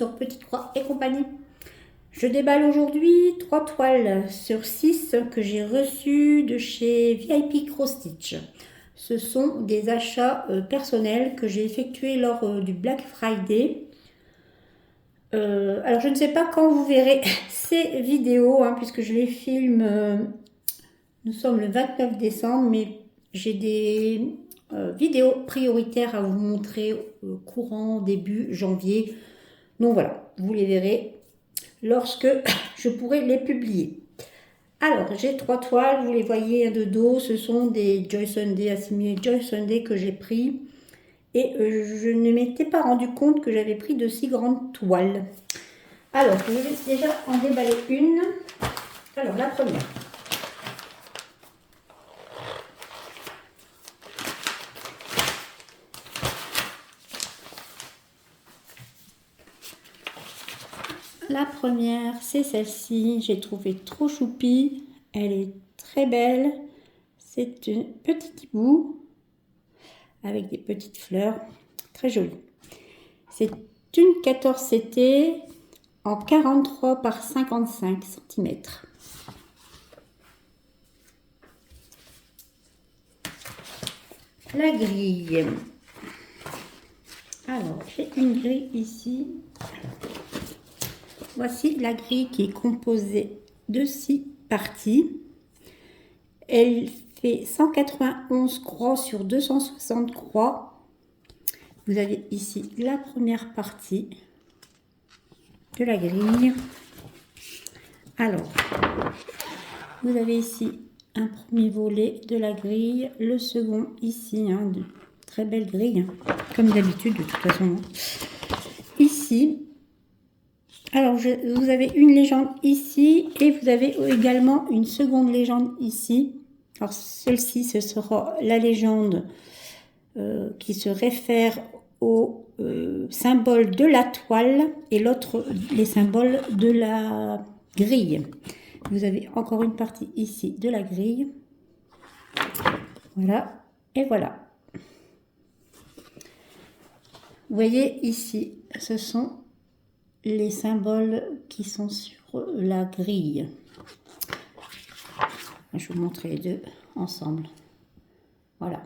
sur Petite Croix et compagnie. Je déballe aujourd'hui 3 toiles sur 6 que j'ai reçues de chez VIP Cross Stitch. Ce sont des achats personnels que j'ai effectués lors du Black Friday. Alors je ne sais pas quand vous verrez ces vidéos, puisque je les filme, nous sommes le 29 décembre, mais j'ai des vidéos prioritaires à vous montrer courant début janvier. Donc voilà, vous les verrez lorsque je pourrai les publier. Alors, j'ai 3 toiles, vous les voyez de dos, ce sont des Joy Sunday, assimilés Joy Sunday que j'ai pris. Et je ne m'étais pas rendu compte que j'avais pris de si grandes toiles. Alors, je vais déjà en déballer une. Alors, la première. La première, c'est celle-ci. J'ai trouvé trop choupie. Elle est très belle. C'est un petit hibou avec des petites fleurs. Très jolie. C'est une 14 CT en 43 par 55 cm. La grille. Alors, j'ai une grille ici. Voici la grille qui est composée de 6 parties. Elle fait 191 croix sur 260 croix. Vous avez ici la première partie de la grille. Alors, vous avez ici un premier volet de la grille, le second ici, de très belle grille, comme d'habitude de toute façon. Ici, alors vous avez une légende ici et vous avez également une seconde légende ici. Alors celle-ci, ce sera la légende qui se réfère au symbole de la toile et l'autre, les symboles de la grille. Vous avez encore une partie ici de la grille. Voilà, et voilà. Vous voyez ici, ce sont les symboles qui sont sur la grille. Je vais vous montrer les deux ensemble. Voilà.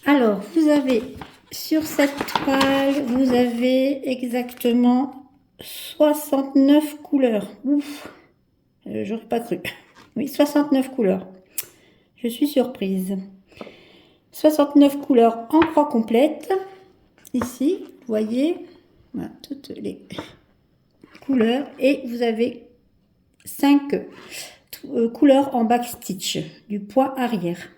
Alors, vous avez sur cette toile, vous avez exactement 69 couleurs. Ouf, j'aurais pas cru. Oui, 69 couleurs. Je suis surprise. 69 couleurs en croix complète. Ici, vous voyez, voilà, toutes les couleurs. Et vous avez 5 couleurs en backstitch du point arrière.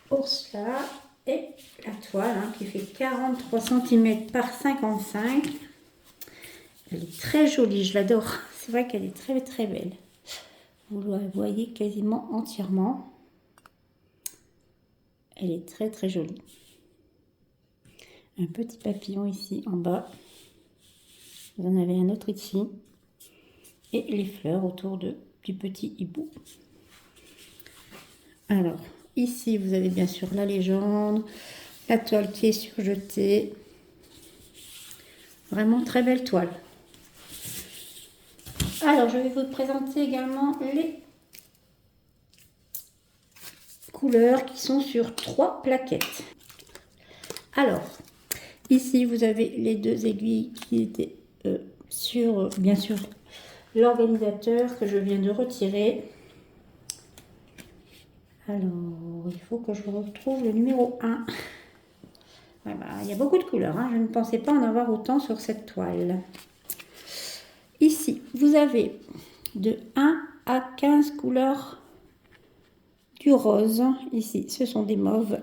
Pour cela, et la toile qui fait 43 cm par 55. Elle est très jolie, je l'adore. C'est vrai qu'elle est très très belle. Vous la voyez quasiment entièrement. Elle est très très jolie. Un petit papillon ici en bas. Vous en avez un autre ici. Et les fleurs autour du petit hibou. Alors, ici, vous avez bien sûr la légende, la toile qui est surjetée. Vraiment très belle toile. Alors, je vais vous présenter également les couleurs qui sont sur 3 plaquettes. Alors, ici, vous avez les 2 aiguilles qui étaient sur, bien sûr, l'organisateur que je viens de retirer. Alors, il faut que je retrouve le numéro 1. Ouais, il y a beaucoup de couleurs, je ne pensais pas en avoir autant sur cette toile. Ici, vous avez de 1 à 15 couleurs du rose. Ici, ce sont des mauves.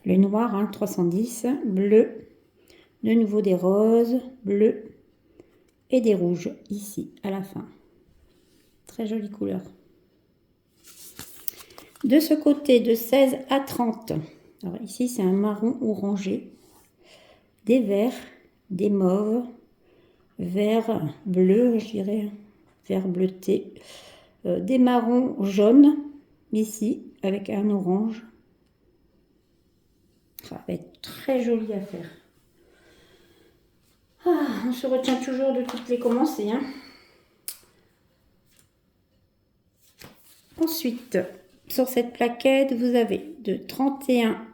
Le noir, 310, bleu, de nouveau des roses, bleus et des rouges ici à la fin. Très jolie couleur. De ce côté, de 16 à 30. Alors ici, c'est un marron orangé, des verts, des mauves, vert bleu, je dirais, vert bleuté, des marrons jaunes ici, avec un orange. Ça va être très joli à faire. Ah, on se retient toujours de toutes les commencer. Hein. Ensuite, sur cette plaquette, vous avez de 31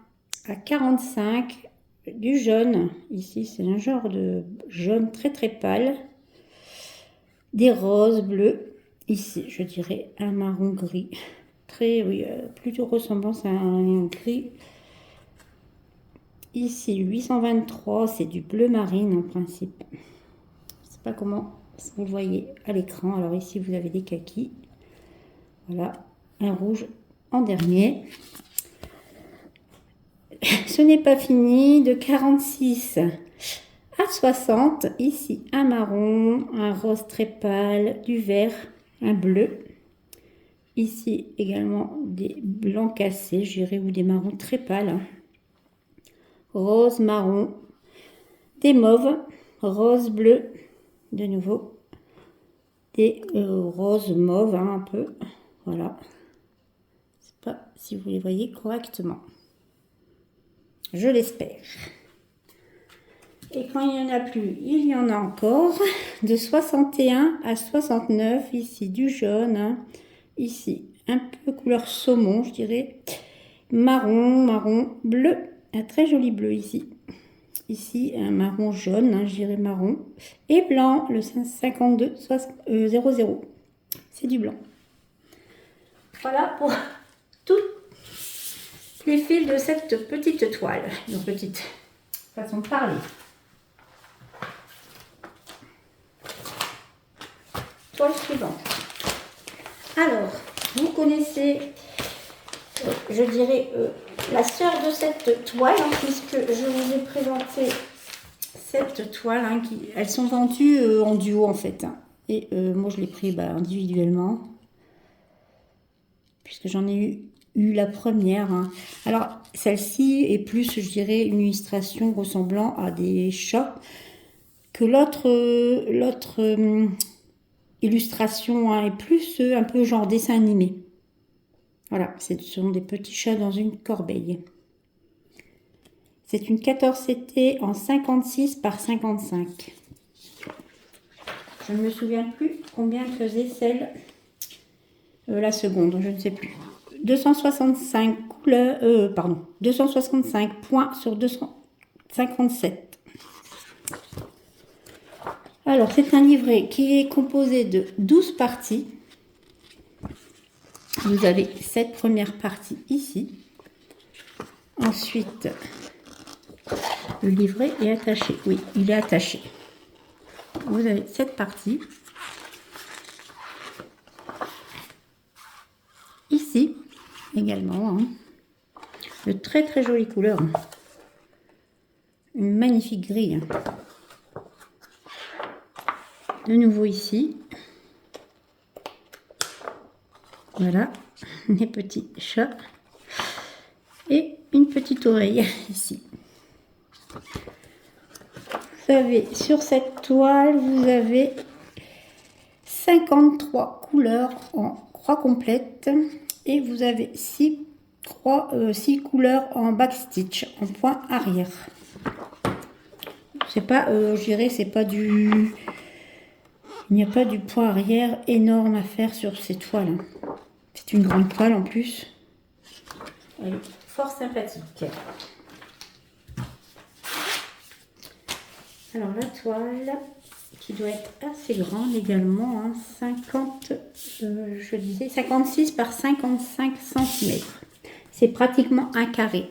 à 45 du jaune. Ici, c'est un genre de jaune très très pâle. Des roses bleus. Ici, je dirais un marron gris. Très, oui, plutôt ressemblance à un gris. Ici, 823, c'est du bleu marine en principe. Je ne sais pas comment vous voyez à l'écran. Alors ici, vous avez des kakis. Voilà, un rouge en dernier. Ce n'est pas fini. De 46 à 60, ici, un marron, un rose très pâle, du vert, un bleu. Ici, également, des blancs cassés, je dirais, ou des marrons très pâles. Rose, marron, des mauves, rose, bleu, de nouveau, des roses mauves, hein, un peu, voilà. Je sais pas si vous les voyez correctement. Je l'espère. Et quand il n'y en a plus, il y en a encore. De 61 à 69, ici du jaune, hein. Ici un peu couleur saumon, je dirais. Marron, marron, bleu, un très joli bleu ici. Ici, un marron jaune, hein, je dirais marron. Et blanc, le 52 00. C'est du blanc. Voilà pour tous les fils de cette petite toile. Une petite façon de parler. Toile suivante. Alors, vous connaissez, je dirais, la sœur de cette toile, hein, puisque je vous ai présenté cette toile, hein, elles sont vendues en duo en fait. Hein. Et moi je l'ai pris individuellement, puisque j'en ai eu la première. Hein. Alors celle-ci est plus, je dirais, une illustration ressemblant à des chats que l'autre illustration hein, est plus un peu genre dessin animé. Voilà, ce sont des petits chats dans une corbeille. C'est une 14 CT en 56 par 55. Je ne me souviens plus combien faisait celle, la seconde, je ne sais plus. 265 265 points sur 257. Alors, c'est un livret qui est composé de 12 parties. Vous avez cette première partie ici. Ensuite, le livret est attaché. Oui, il est attaché. Vous avez cette partie. Ici, également. Hein, de très très jolies couleurs. Une magnifique grille. De nouveau ici. Voilà, les petits chats. Et une petite oreille ici. Vous avez sur cette toile, vous avez 53 couleurs en croix complète. Et vous avez 6 couleurs en backstitch, en point arrière. C'est pas, je dirais, c'est pas du... Il n'y a pas du point arrière énorme à faire sur ces toiles. C'est une grande toile en plus. Elle est fort sympathique. Alors la toile, qui doit être assez grande également, hein, 56 par 55 cm. C'est pratiquement un carré.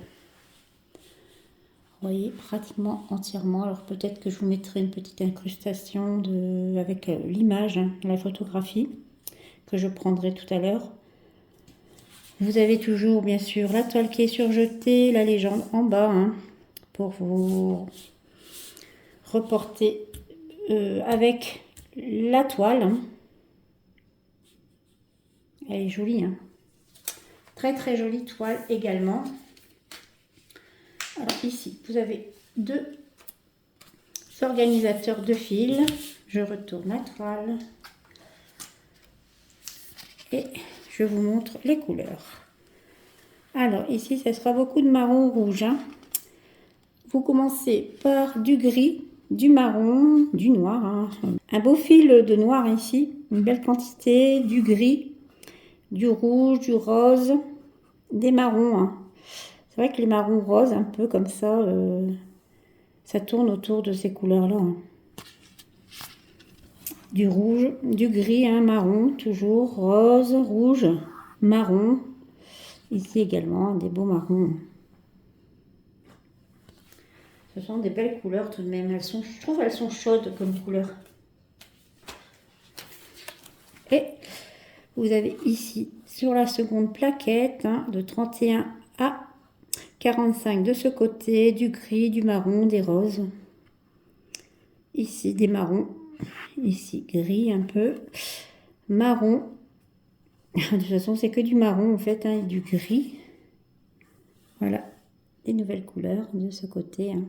Vous voyez, pratiquement entièrement. Alors peut-être que je vous mettrai une petite incrustation avec l'image, hein, la photographie, que je prendrai tout à l'heure. Vous avez toujours, bien sûr, la toile qui est surjetée, la légende en bas, hein, pour vous reporter avec la toile. Hein. Elle est jolie. Hein. Très, très jolie toile également. Alors ici, vous avez 2 organisateurs de fils. Je retourne la toile. Et je vous montre les couleurs. Alors ici, ça sera beaucoup de marron rouge. Hein. Vous commencez par du gris, du marron, du noir. Hein. Un beau fil de noir ici, une belle quantité, du gris, du rouge, du rose, des marrons. Hein. C'est vrai que les marrons roses, un peu comme ça tourne autour de ces couleurs-là. Hein. Du rouge, du gris, hein, marron, toujours, rose, rouge, marron. Ici également, des beaux marrons. Ce sont des belles couleurs tout de même. Je trouve qu'elles sont chaudes comme couleurs. Et vous avez ici, sur la seconde plaquette, hein, de 31 à 45 de ce côté, du gris, du marron, des roses. Ici, des marrons. Ici, gris un peu. Marron. De toute façon, c'est que du marron en fait, hein, et du gris. Voilà, des nouvelles couleurs de ce côté. Hein.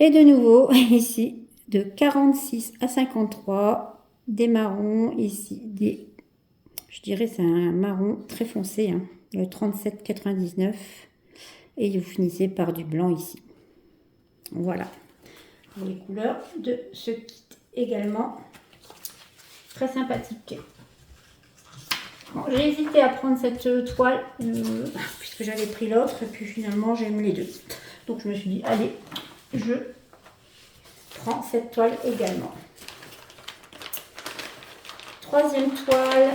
Et de nouveau, ici, de 46 à 53, des marrons. Ici, je dirais c'est un marron très foncé, hein, le 37,99. Et vous finissez par du blanc ici. Voilà, pour les couleurs de ce kit également. Très sympathique. Bon, j'ai hésité à prendre cette toile puisque j'avais pris l'autre et puis finalement j'aime les deux. Donc je me suis dit allez, je prends cette toile également. Troisième toile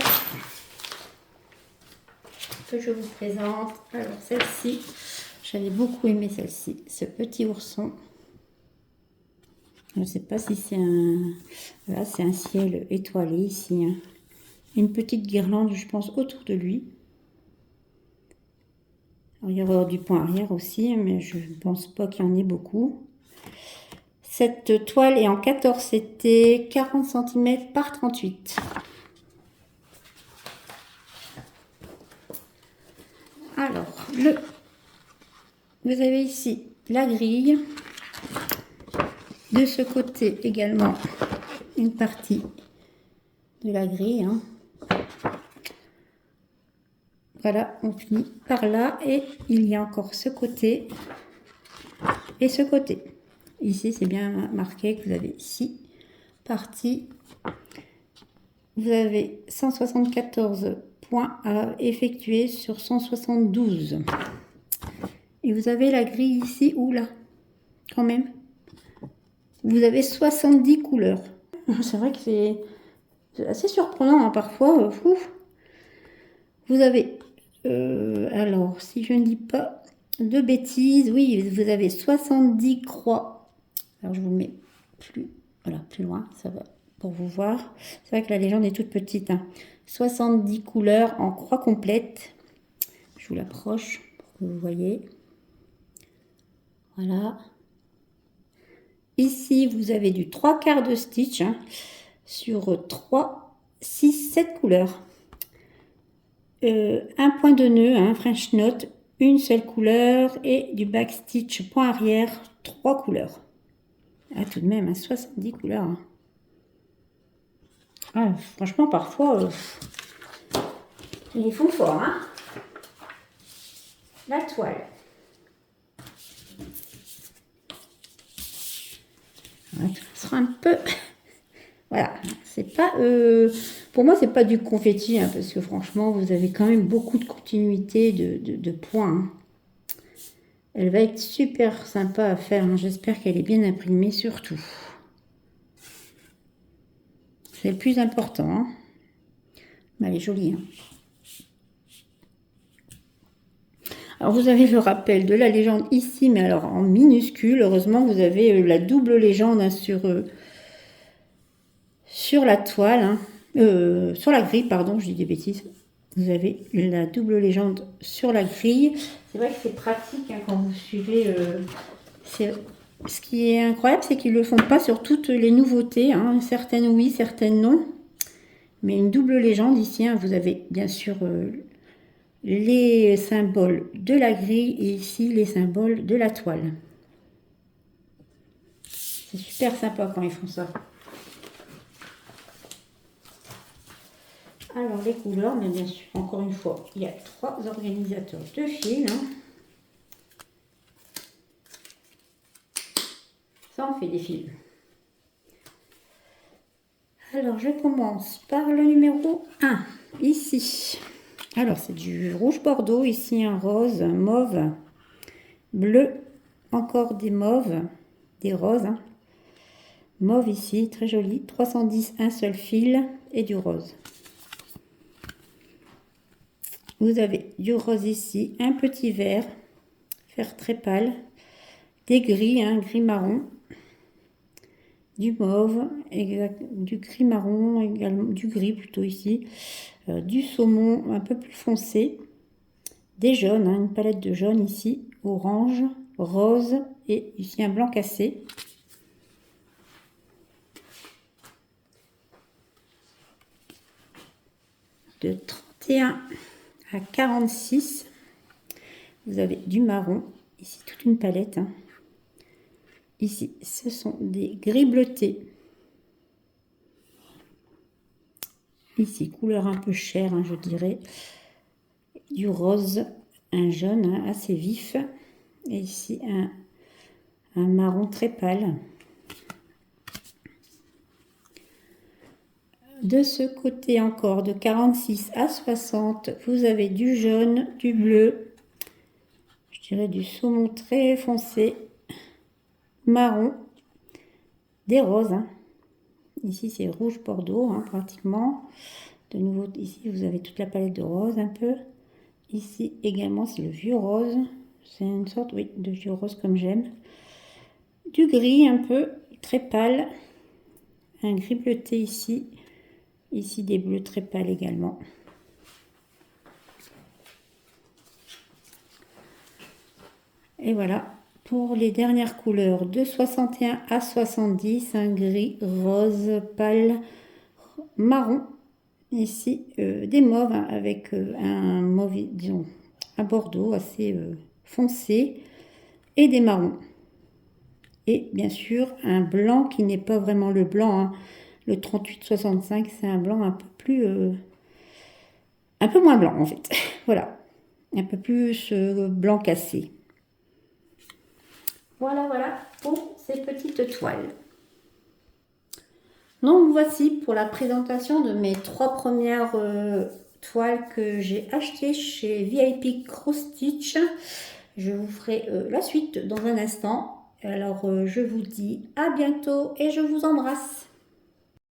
que je vous présente. Alors celle-ci, j'avais beaucoup aimé celle-ci, ce petit ourson. Je ne sais pas si c'est un... Voilà, c'est un ciel étoilé ici. Hein. Une petite guirlande, je pense, autour de lui. Alors, il y aura du point arrière aussi, mais je ne pense pas qu'il y en ait beaucoup. Cette toile est en 14, c'était 40 cm par 38. Alors, vous avez ici la grille. De ce côté également, une partie de la grille. Hein. Voilà, on finit par là et il y a encore ce côté et ce côté. Ici, c'est bien marqué que vous avez 6 parties. Vous avez 174 points à effectuer sur 172. Et vous avez la grille ici ou là, quand même. Vous avez 70 couleurs. C'est vrai que c'est assez surprenant hein, parfois. Vous avez, alors si je ne dis pas de bêtises, oui, vous avez 70 croix. Alors je vous le mets plus loin, ça va pour vous voir. C'est vrai que la légende est toute petite. Hein. 70 couleurs en croix complète. Je vous l'approche pour que vous voyez. Voilà. Ici, vous avez du 3/4 de stitch hein, sur 3, 6, 7 couleurs. Un point de nœud, un French knot, une seule couleur et du back stitch point arrière, 3 couleurs. Ah, tout de même, hein, 70 couleurs. Hein. Ah, franchement, parfois, ils font fort. Hein. La toile. Ça sera un peu... Voilà, c'est pas... pour moi, c'est pas du confetti, hein, parce que franchement, vous avez quand même beaucoup de continuité de points. Hein. Elle va être super sympa à faire. Hein. J'espère qu'elle est bien imprimée surtout. C'est le plus important. Hein. Mais elle est jolie. Hein. Alors, vous avez le rappel de la légende ici, mais alors en minuscule. Heureusement, vous avez la double légende hein, sur la toile. Hein. Sur la grille, pardon, je dis des bêtises. Vous avez la double légende sur la grille. C'est vrai que c'est pratique hein, quand vous suivez. Ce qui est incroyable, c'est qu'ils ne le font pas sur toutes les nouveautés. Hein. Certaines oui, certaines non. Mais une double légende ici. Hein, vous avez bien sûr les symboles de la grille et ici les symboles de la toile. C'est super sympa quand ils font ça. Alors les couleurs, mais bien sûr, encore une fois, il y a 3 organisateurs de fil. Hein. Ça en fait des fils. Alors je commence par le numéro 1, ici. Alors c'est du rouge bordeaux, ici un rose, un mauve, bleu, encore des mauves, des roses. Hein. Mauve ici, très joli, 310, un seul fil et du rose. Vous avez du rose ici, un petit vert très pâle, des gris, hein, gris marron, du mauve, du gris marron également, du gris plutôt ici, du saumon un peu plus foncé, des jaunes, hein, une palette de jaune ici, orange, rose et ici un blanc cassé. De 31 à 46, vous avez du marron, ici toute une palette. Hein. Ici, ce sont des gris bleutés. Ici, couleur un peu chair, hein, je dirais. Du rose, un jaune hein, assez vif. Et ici, un marron très pâle. De ce côté encore, de 46 à 60, vous avez du jaune, du bleu, je dirais du saumon très foncé, marron, des roses. Hein. Ici, c'est rouge bordeaux, hein, pratiquement. De nouveau, ici, vous avez toute la palette de rose un peu. Ici, également, c'est le vieux rose. C'est une sorte, oui, de vieux rose comme j'aime. Du gris un peu, très pâle. Un gris bleuté ici. Ici, des bleus très pâles également. Et voilà, pour les dernières couleurs, de 61 à 70, un gris, rose, pâle, marron. Ici, des mauves hein, avec un mauve, disons, un bordeaux assez foncé et des marrons. Et bien sûr, un blanc qui n'est pas vraiment le blanc. Hein. Le 38-65, c'est un blanc un peu plus... un peu moins blanc en fait. Voilà, un peu plus blanc cassé. Voilà pour ces petites toiles. Donc voici pour la présentation de mes 3 premières toiles que j'ai achetées chez VIP Cross Stitch. Je vous ferai la suite dans un instant. Alors je vous dis à bientôt et je vous embrasse.